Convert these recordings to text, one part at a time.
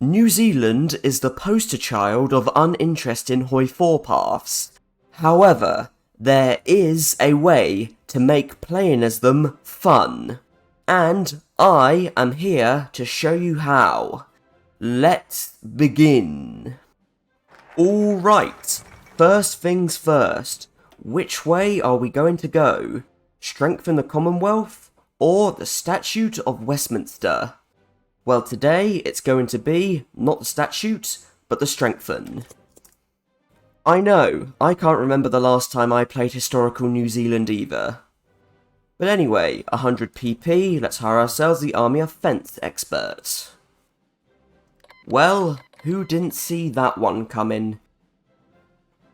New Zealand is the poster child of uninterest in Hoi 4 paths. However, there is a way to make playing as them fun. And I am here to show you how. Let's begin. Alright, first things first. Which way are we going to go? Strengthen the Commonwealth or the Statute of Westminster? Well, today it's going to be not the statute, but the strengthen. I know, I can't remember the last time I played historical New Zealand either. But anyway, 100 PP, let's hire ourselves the Army Offence expert. Well, who didn't see that one coming?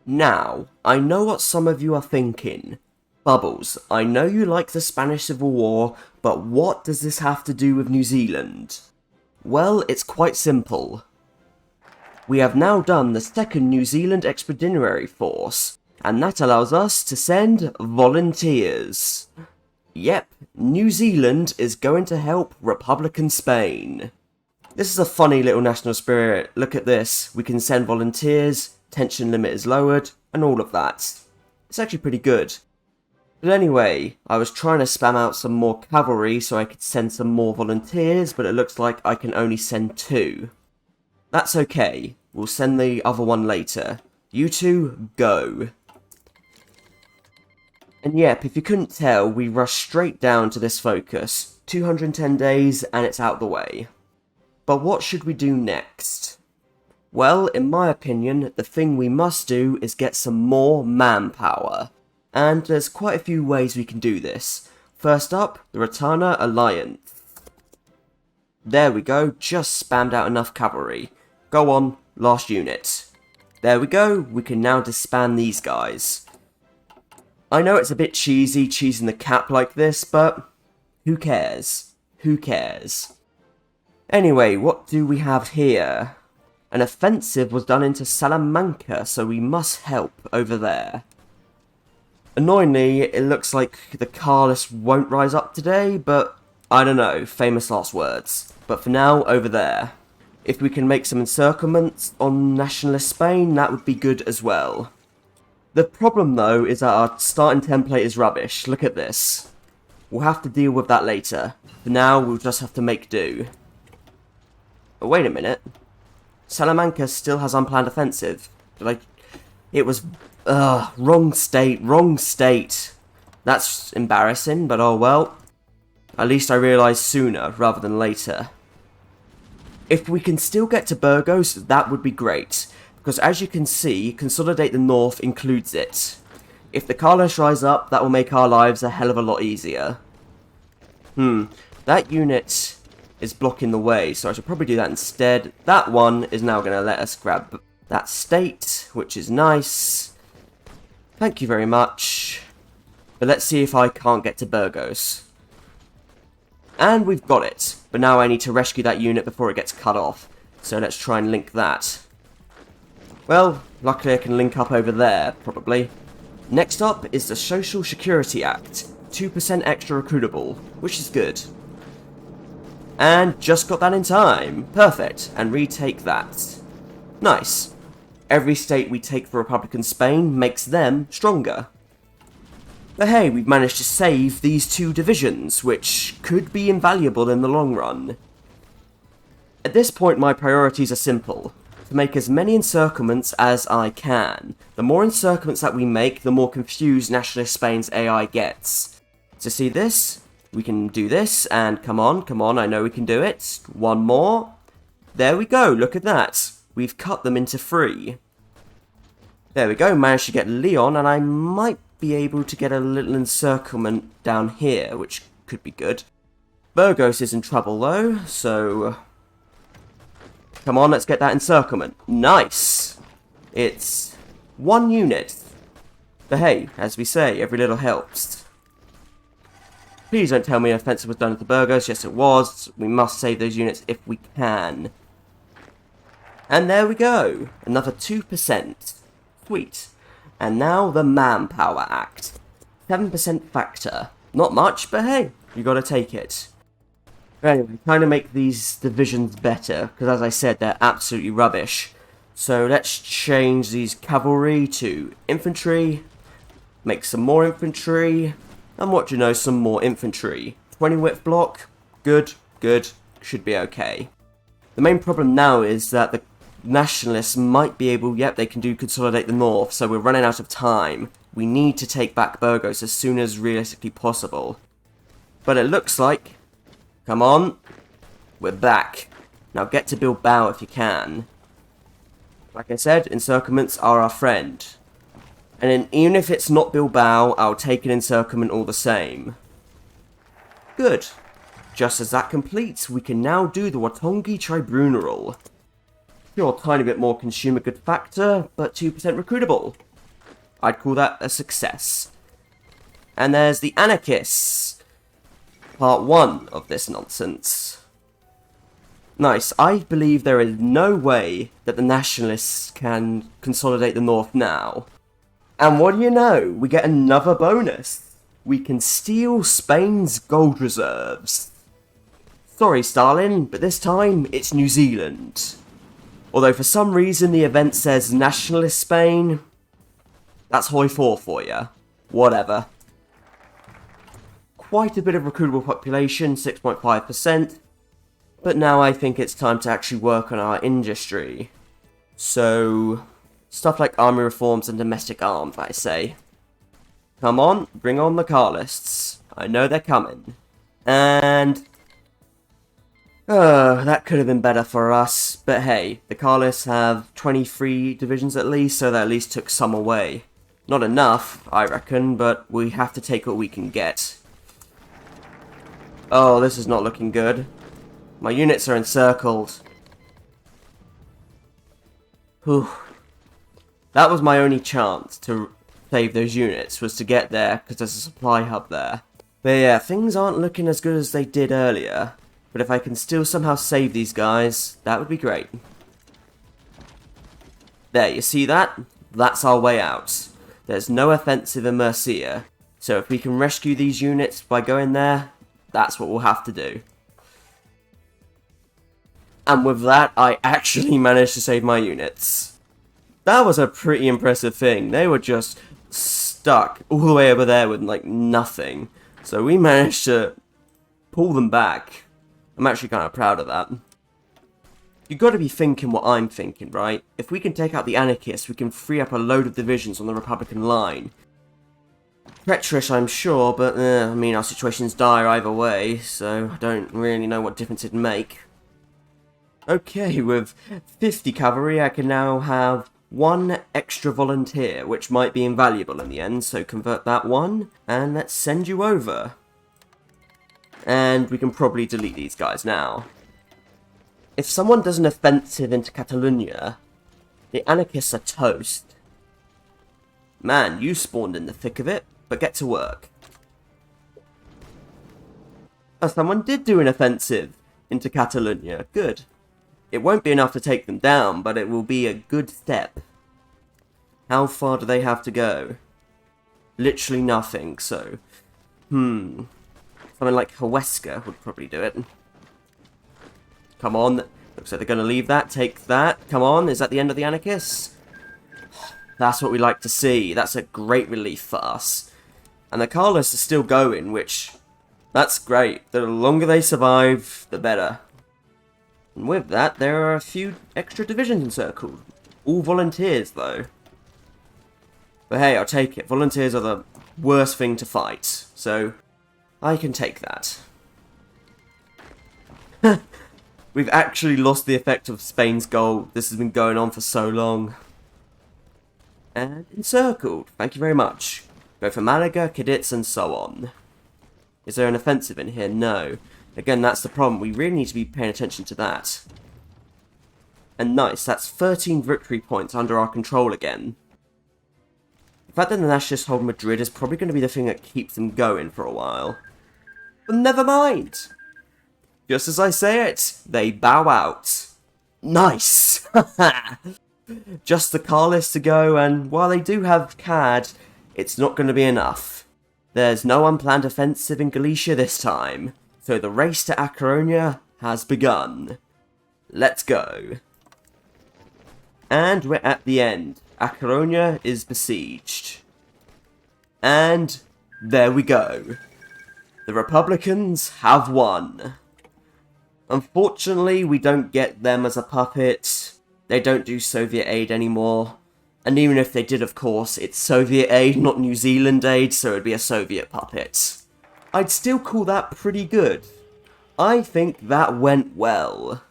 Now, I know what some of you are thinking. Bubbles, I know you like the Spanish Civil War, but what does this have to do with New Zealand? Well, it's quite simple. We have now done the second New Zealand Expeditionary Force, and that allows us to send volunteers. Yep, New Zealand is going to help Republican Spain. This is a funny little national spirit. Look at this. We can send volunteers, tension limit is lowered, and all of that. It's actually pretty good. But anyway, I was trying to spam out some more cavalry so I could send some more volunteers, but it looks like I can only send 2. That's okay. We'll send the other one later. You two, go. And yep, if you couldn't tell, we rushed straight down to this focus. 210 days, and it's out the way. But what should we do next? Well, in my opinion, the thing we must do is get some more manpower. And there's quite a few ways we can do this. First up, the Ratana Alliance. There we go, just spammed out enough cavalry. Go on, last unit. There we go, we can now disband these guys. I know it's a bit cheesy cheesing the cap like this, but who cares? Who cares? Anyway, what do we have here? An offensive was done into Salamanca, so we must help over there. Annoyingly, it looks like the Carlist won't rise up today, but I don't know, famous last words. But for now, over there. If we can make some encirclements on nationalist Spain, that would be good as well. The problem though is that our starting template is rubbish. Look at this. We'll have to deal with that later. For now, we'll just have to make do. But wait a minute. Salamanca still has unplanned offensive. It was... wrong state. That's embarrassing, but oh well. At least I realised sooner, rather than later. If we can still get to Burgos, that would be great. Because as you can see, Consolidate the North includes it. If the Carlos rise up, that will make our lives a hell of a lot easier. That unit is blocking the way, so I should probably do that instead. That one is now going to let us grab that state, which is nice. Thank you very much. But let's see if I can't get to Burgos. And we've got it. But now I need to rescue that unit before it gets cut off. So let's try and link that. Well, luckily I can link up over there, probably. Next up is the Social Security Act. 2% extra recruitable, which is good. And just got that in time. Perfect. And retake that. Nice. Every state we take for Republican Spain makes them stronger. But hey, we've managed to save these 2 divisions, which could be invaluable in the long run. At this point, my priorities are simple. To make as many encirclements as I can. The more encirclements that we make, the more confused Nationalist Spain's AI gets. To see this, we can do this, and come on, I know we can do it. One more. There we go, look at that. We've cut them into 3. There we go, managed to get Leon, and I might be able to get a little encirclement down here, which could be good. Burgos is in trouble though, so... Come on, let's get that encirclement. Nice! It's 1 unit. But hey, as we say, every little helps. Please don't tell me an offensive was done at the Burgos. Yes, it was. We must save those units if we can. And there we go. Another 2%. Sweet. And now the Manpower Act. 7% factor. Not much, but hey, you gotta take it. But anyway, trying to make these divisions better, because as I said, they're absolutely rubbish. So let's change these cavalry to infantry, make some more infantry, and what do you know, some more infantry. 20 width block, good, good, should be okay. The main problem now is that the nationalists might be able, yep, they can do consolidate the north, so we're running out of time. We need to take back Burgos as soon as realistically possible. But it looks like, come on, we're back. Now get to Bilbao if you can. Like I said, encirclements are our friend. And then, even if it's not Bilbao, I'll take an encirclement all the same. Good. Just as that completes, we can now do the Watongi Tribunal. Still a tiny bit more consumer good factor, but 2% recruitable. I'd call that a success. And there's the Anarchists. Part 1 of this nonsense. Nice. I believe there is no way that the Nationalists can consolidate the North now. And what do you know? We get another bonus. We can steal Spain's gold reserves. Sorry, Stalin, but this time it's New Zealand. Although for some reason the event says Nationalist Spain. That's hoi 4 for you. Whatever. Quite a bit of recruitable population, 6.5%. But now I think it's time to actually work on our industry. So, stuff like army reforms and domestic arms, I say. Come on, bring on the Carlists. I know they're coming. And that could have been better for us. But hey, the Carlists have 23 divisions at least, so that at least took some away. Not enough, I reckon, but we have to take what we can get. Oh, this is not looking good. My units are encircled. Whew. That was my only chance to save those units, was to get there, because there's a supply hub there. But yeah, things aren't looking as good as they did earlier. But if I can still somehow save these guys, that would be great. There, you see that? That's our way out. There's no offensive in Murcia. So if we can rescue these units by going there, that's what we'll have to do. And with that, I actually managed to save my units. That was a pretty impressive thing. They were just stuck all the way over there with, like, nothing. So we managed to pull them back. I'm actually kind of proud of that. You've got to be thinking what I'm thinking, right? If we can take out the Anarchists, we can free up a load of divisions on the Republican line. Treacherous, I'm sure, but, I mean, our situation's dire either way, so I don't really know what difference it'd make. Okay, with 50 cavalry, I can now have 1 extra volunteer, which might be invaluable in the end, so convert that one, and let's send you over. And we can probably delete these guys now. If someone does an offensive into Catalonia, the Anarchists are toast. Man, you spawned in the thick of it, but get to work. Oh, someone did do an offensive into Catalonia. Good. It won't be enough to take them down, but it will be a good step. How far do they have to go? Literally nothing, so... Something like Huesca would probably do it. Come on. Looks like they're going to leave that. Take that. Come on. Is that the end of the Anarchists? That's what we like to see. That's a great relief for us. And the Carlists are still going, which... That's great. The longer they survive, the better. And with that, there are a few extra divisions encircled. All volunteers, though. But hey, I'll take it. Volunteers are the worst thing to fight. So, I can take that. We've actually lost the effect of Spain's goal. This has been going on for so long. And encircled. Thank you very much. Go for Malaga, Cadits, and so on. Is there an offensive in here? No. Again, that's the problem. We really need to be paying attention to that. And nice, that's 13 victory points under our control again. The fact that the Nationalists hold Madrid is probably going to be the thing that keeps them going for a while. But never mind! Just as I say it, they bow out. Nice! Just the Carlists to go, and while they do have CAD, it's not going to be enough. There's no unplanned offensive in Galicia this time. So the race to Acheronia has begun. Let's go. And we're at the end. Acheronia is besieged. And there we go. The Republicans have won. Unfortunately, we don't get them as a puppet. They don't do Soviet aid anymore. And even if they did, of course, it's Soviet aid, not New Zealand aid, so it'd be a Soviet puppet. I'd still call that pretty good. I think that went well.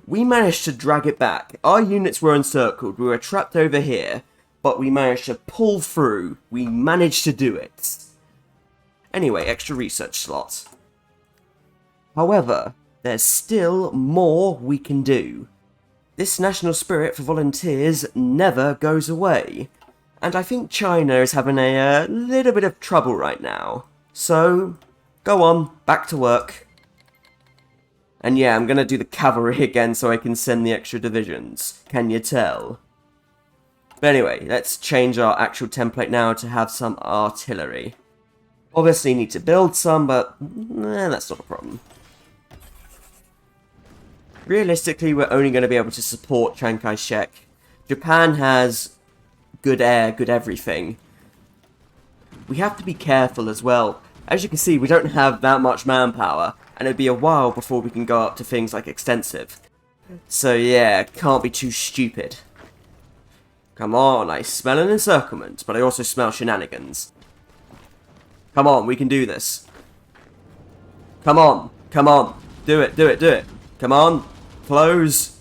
We managed to drag it back. Our units were encircled, we were trapped over here, but we managed to pull through. We managed to do it. Anyway, extra research slot. However, there's still more we can do. This national spirit for volunteers never goes away. And I think China is having a little bit of trouble right now. So, go on, back to work. And yeah, I'm gonna do the cavalry again so I can send the extra divisions. Can you tell? But anyway, let's change our actual template now to have some artillery. Obviously need to build some, but that's not a problem. Realistically, we're only going to be able to support Chiang Kai-shek. Japan has good air, good everything. We have to be careful as well. As you can see, we don't have that much manpower, and it'd be a while before we can go up to things like extensive. So yeah, can't be too stupid. Come on, I smell an encirclement, but I also smell shenanigans. Come on, we can do this. Come on, come on. Do it, do it, do it. Come on. Close.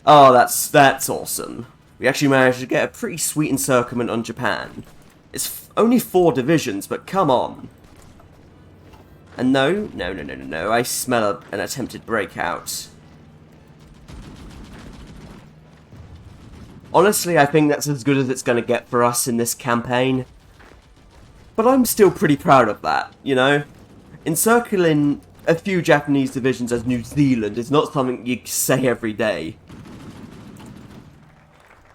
Oh, that's awesome. We actually managed to get a pretty sweet encirclement on Japan. It's only 4 divisions, but come on. And no, I smell an attempted breakout. Honestly, I think that's as good as it's going to get for us in this campaign. But I'm still pretty proud of that, you know? Encircling a few Japanese divisions as New Zealand is not something you say every day.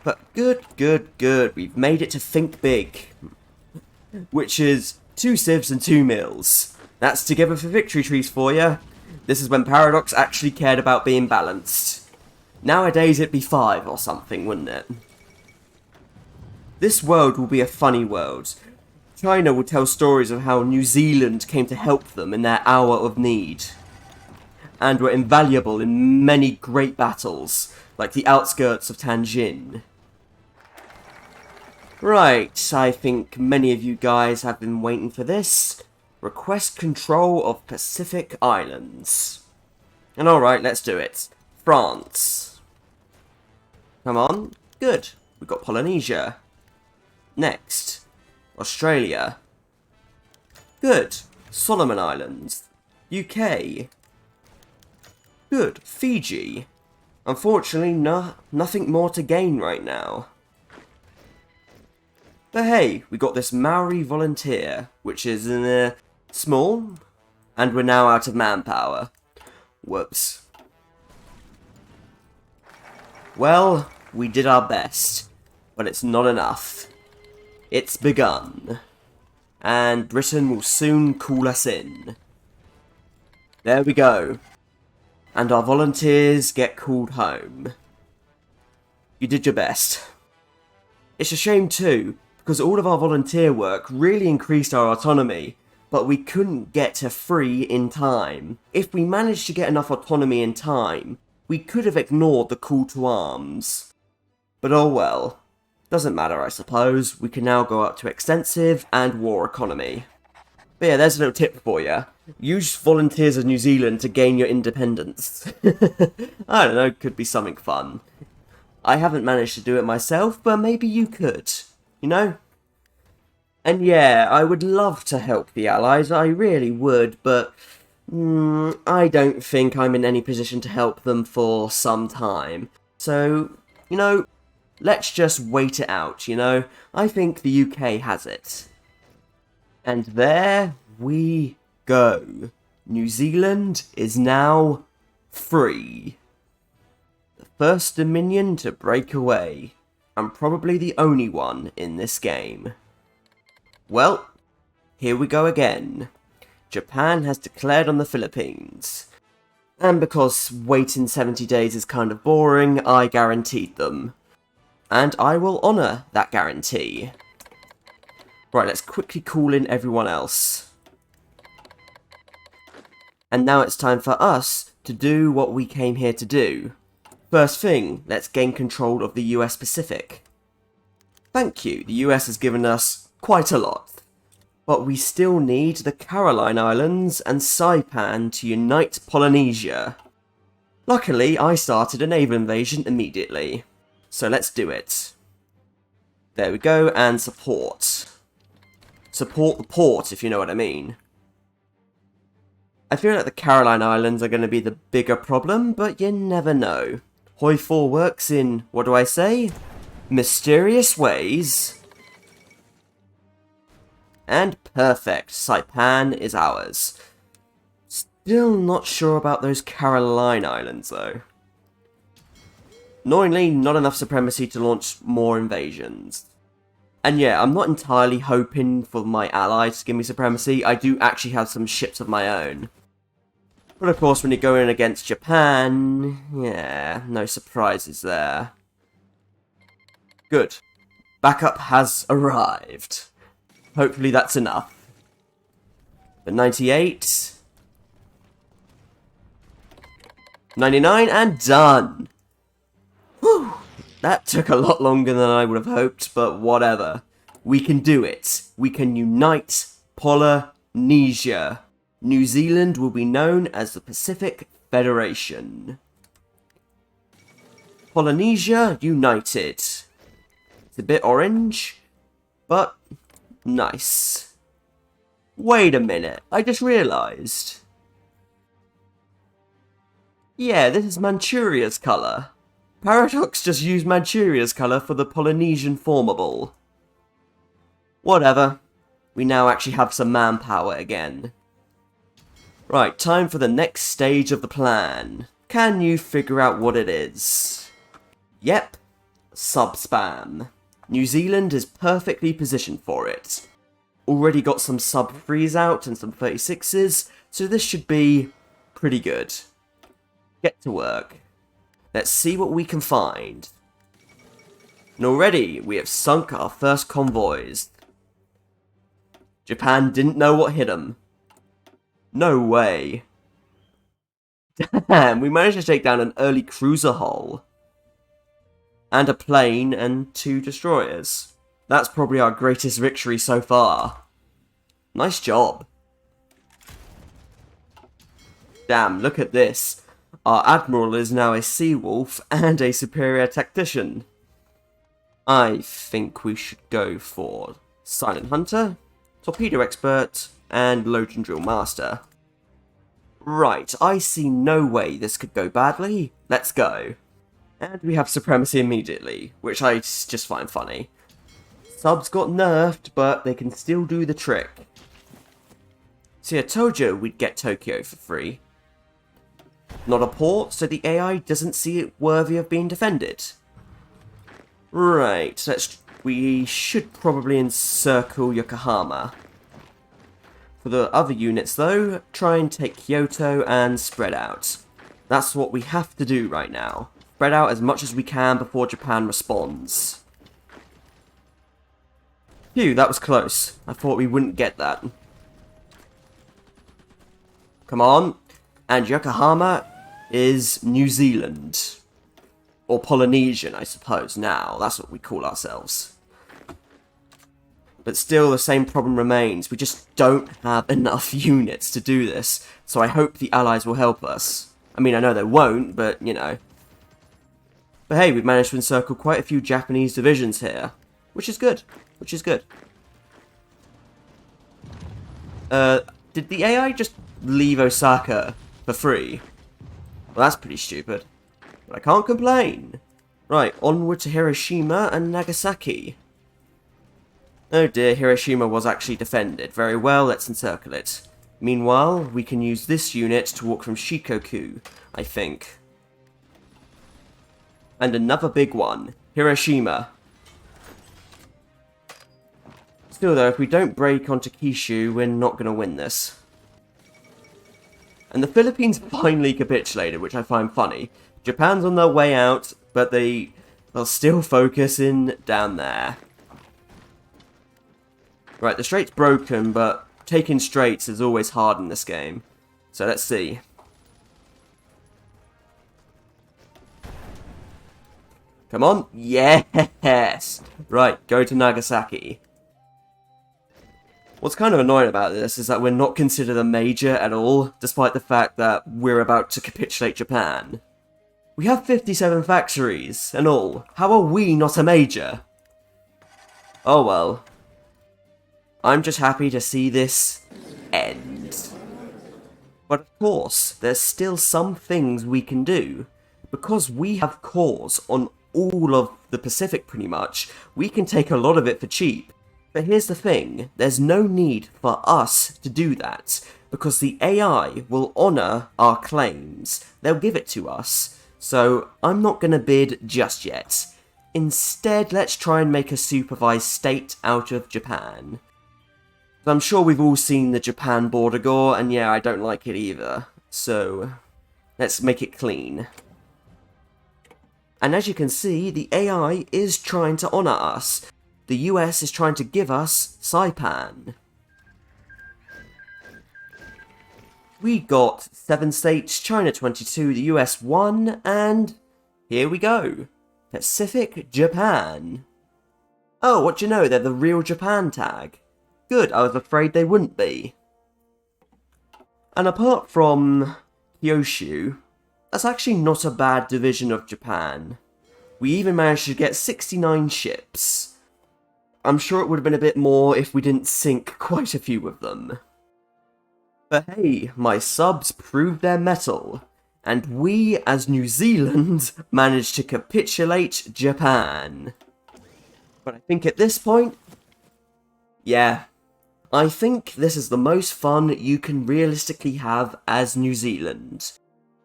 But good. We've made it to think big. Which is 2 civs and 2 mills. That's together for victory trees for you. This is when Paradox actually cared about being balanced. Nowadays it'd be 5 or something, wouldn't it? This world will be a funny world. China will tell stories of how New Zealand came to help them in their hour of need, and were invaluable in many great battles, like the outskirts of Tianjin. Right, I think many of you guys have been waiting for this. Request control of Pacific Islands. And alright, let's do it. France. Come on. Good. We've got Polynesia. Next. Australia. Good. Solomon Islands. UK. Good. Fiji. Unfortunately, nothing more to gain right now. But hey, we got this Maori volunteer, which is small, and we're now out of manpower. Whoops. Well, we did our best, but it's not enough. It's begun, and Britain will soon call us in. There we go. And our volunteers get called home. You did your best. It's a shame too, because all of our volunteer work really increased our autonomy, but we couldn't get to 3 in time. If we managed to get enough autonomy in time, we could have ignored the call to arms. But oh well. Doesn't matter, I suppose. We can now go up to extensive and war economy. But yeah, there's a little tip for you. Use volunteers of New Zealand to gain your independence. I don't know, could be something fun. I haven't managed to do it myself, but maybe you could. You know? And yeah, I would love to help the Allies, I really would, but I don't think I'm in any position to help them for some time. So, you know, let's just wait it out, you know? I think the UK has it. And there we go. New Zealand is now free. The first Dominion to break away. And probably the only one in this game. Well, here we go again. Japan has declared on the Philippines. And because waiting 70 days is kind of boring, I guaranteed them. And I will honour that guarantee. Right, let's quickly call in everyone else. And now it's time for us to do what we came here to do. First thing, let's gain control of the US Pacific. Thank you, the US has given us quite a lot. But we still need the Caroline Islands and Saipan to unite Polynesia. Luckily, I started a naval invasion immediately. So let's do it. There we go, and support. Support the port, if you know what I mean. I feel like the Caroline Islands are going to be the bigger problem, but you never know. Hoi 4 works in, what do I say? Mysterious ways. And perfect, Saipan is ours. Still not sure about those Caroline Islands though. Annoyingly, not enough supremacy to launch more invasions. And yeah, I'm not entirely hoping for my allies to give me supremacy. I do actually have some ships of my own. But of course, when you're going against Japan, yeah, no surprises there. Good. Backup has arrived. Hopefully that's enough. But 98... 99, and done! Whew! That took a lot longer than I would have hoped, but whatever. We can do it. We can unite Polynesia. New Zealand will be known as the Pacific Federation. Polynesia united. It's a bit orange, but nice. Wait a minute, I just realised. Yeah, this is Manchuria's colour. Paradox just used Manchuria's colour for the Polynesian formable. Whatever. We now actually have some manpower again. Right, time for the next stage of the plan. Can you figure out what it is? Yep. Sub-spam. New Zealand is perfectly positioned for it. Already got some sub-3s out and some 36s, so this should be pretty good. Get to work. Let's see what we can find. And already, we have sunk our first convoys. Japan didn't know what hit them. No way. Damn, we managed to take down an early cruiser hull. And a plane and 2 destroyers. That's probably our greatest victory so far. Nice job. Damn, look at this. Our admiral is now a sea wolf and a superior tactician. I think we should go for Silent Hunter, Torpedo Expert, and Load and Drill Master. Right, I see no way this could go badly. Let's go. And we have supremacy immediately, which I just find funny. Subs got nerfed, but they can still do the trick. See, I told you we'd get Tokyo for free. Not a port, so the AI doesn't see it worthy of being defended. Right, we should probably encircle Yokohama. For the other units though, try and take Kyoto and spread out. That's what we have to do right now. Spread out as much as we can before Japan responds. Phew, that was close. I thought we wouldn't get that. Come on. And Yokohama is New Zealand. Or Polynesian, I suppose, now. That's what we call ourselves. But still, the same problem remains. We just don't have enough units to do this. So I hope the Allies will help us. I mean, I know they won't, but, you know. But hey, we've managed to encircle quite a few Japanese divisions here. Which is good. Which is good. Did the AI just leave Osaka for free? Well, that's pretty stupid. But I can't complain. Right, onward to Hiroshima and Nagasaki. Oh dear, Hiroshima was actually defended. Very well, let's encircle it. Meanwhile, we can use this unit to walk from Shikoku, I think. And another big one. Hiroshima. Still though, if we don't break onto Kishu, we're not going to win this. And the Philippines finally capitulated, which I find funny. Japan's on their way out, but they'll still focus in down there. Right, the strait's broken, but taking straits is always hard in this game. So let's see. Come on. Yes! Right, go to Nagasaki. What's kind of annoying about this is that we're not considered a major at all, despite the fact that we're about to capitulate Japan. We have 57 factories and all. How are we not a major? Oh well. I'm just happy to see this end. But of course, there's still some things we can do. Because we have cores on all of the Pacific pretty much, we can take a lot of it for cheap. But here's the thing, there's no need for us to do that, because the AI will honour our claims. They'll give it to us. So I'm not going to bid just yet. Instead, let's try and make a supervised state out of Japan. I'm sure we've all seen the Japan border gore, and yeah, I don't like it either. So, let's make it clean. And as you can see, the AI is trying to honour us. The US is trying to give us Saipan. We got 7 states, China 22, the US 1, and here we go. Pacific Japan. Oh, what do you know, they're the real Japan tag. Good, I was afraid they wouldn't be. And apart from Kyushu, that's actually not a bad division of Japan. We even managed to get 69 ships. I'm sure it would have been a bit more if we didn't sink quite a few of them. But hey, my subs proved their mettle, and we, as New Zealand, managed to capitulate Japan. But I think at this point, yeah, I think this is the most fun you can realistically have as New Zealand.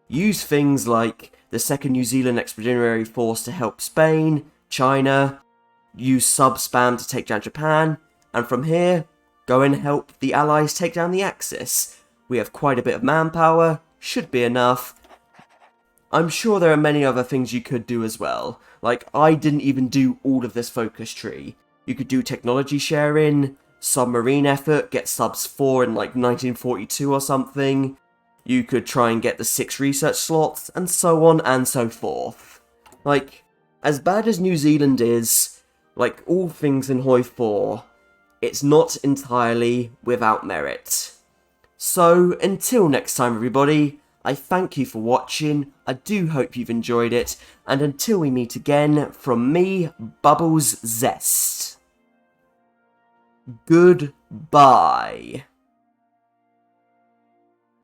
Use things like the 2nd New Zealand Expeditionary Force to help Spain, China, use sub-spam to take down Japan, and from here, go and help the Allies take down the Axis. We have quite a bit of manpower, should be enough. I'm sure there are many other things you could do as well. Like, I didn't even do all of this focus tree. You could do technology sharing, submarine effort, get subs 4 in like 1942 or something. You could try and get the 6 research slots, and so on and so forth. Like, as bad as New Zealand is, like all things in Hoi 4, it's not entirely without merit. So, until next time everybody, I thank you for watching, I do hope you've enjoyed it, and until we meet again, from me, Bubbles Zest. Goodbye.